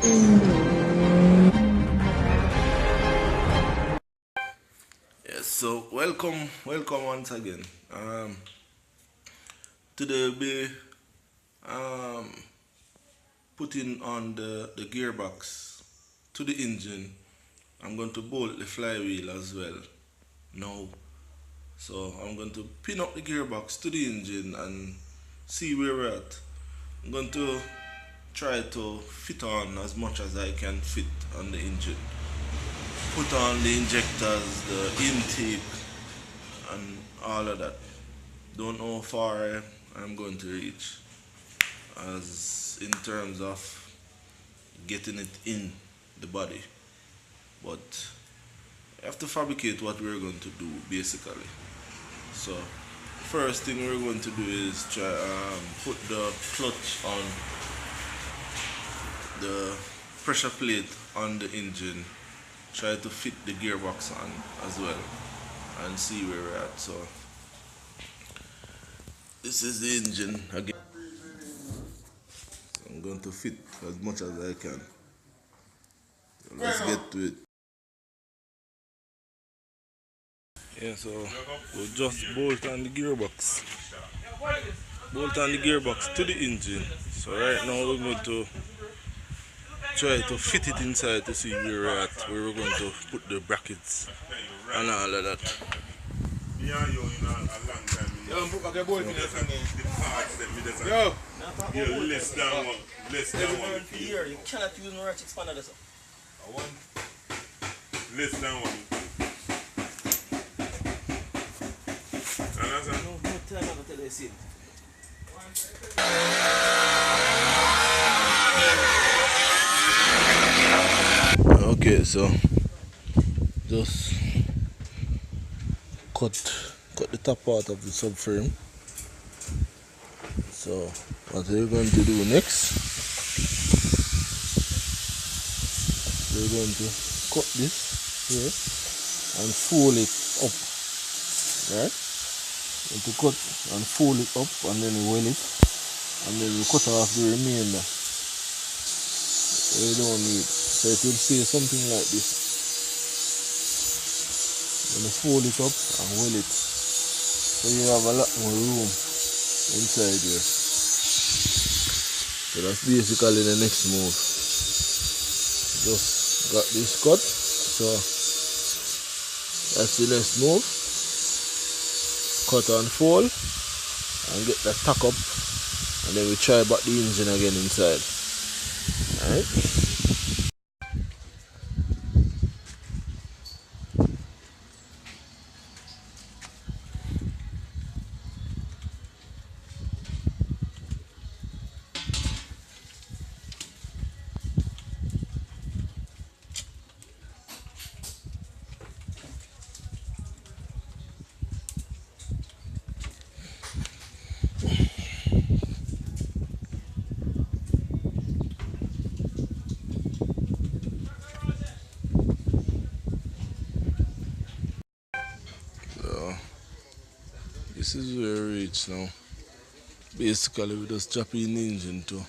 Yes, so welcome once again. Today we'll be um, putting on the gearbox to the engine. I'm going to bolt the flywheel as well now. So I'm going to pin up the gearbox to the engine and see where we're at. I'm going to try to fit on as much as I can fit on the engine. Put on the injectors, the intake, and all of that. Don't know how far I'm going to reach as in terms of getting it in the body, but I have to fabricate what we're going to do basically. So first thing we're going to do is try put the clutch on the pressure plate on the engine, try to fit the gearbox on as well and see where we're at. So this is the engine again. I'm going to fit as much as I can. So let's get to it. Yeah, so we'll just bolt on the gearbox. Bolt on the gearbox to the engine. So right now we're going to try to fit it inside to see where we're at, where we're going to put the brackets and all of that. Yo, less than one. Less than one. Here, you cannot use no ratchet spanner. This one. Less than one. No, tell me what they say. Okay, so just cut the top part of the subframe. So what we're going to do next, we're going to cut this here and fold it up, right? And to cut and fold it up and then weld it, and then we cut off the remainder we don't need. So it will say something like this. Then fold it up and weld it, so you have a lot more room inside here. So that's basically the next move. Just got this cut, so that's the next move. Cut and fold and get that tack up, and then we try back the engine again inside. Alright. So this is where we reach now. Basically we just drop in the engine to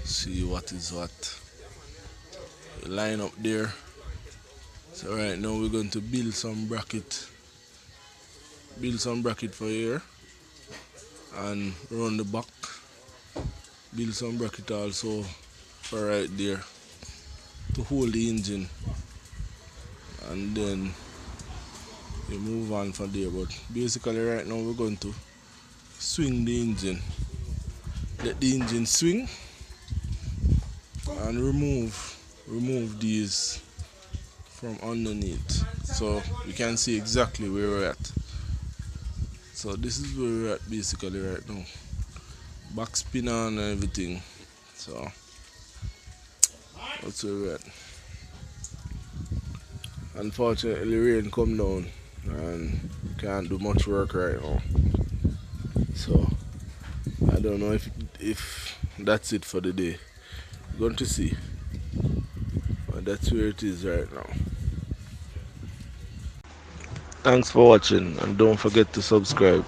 see what is what. We line up there. So right now we're going to build some bracket for here and run the back. Build some bracket also for right there to hold the engine, and then you move on from there. But basically right now we're going to swing the engine, let the engine swing and remove these from underneath, so we can see exactly where we're at. So this is where we're at basically right now. Back spin on and everything. So that's where we're at. Unfortunately rain come down and can't do much work right now. So I don't know if that's it for the day. We're going to see. But that's where it is right now. Thanks for watching, and don't forget to subscribe.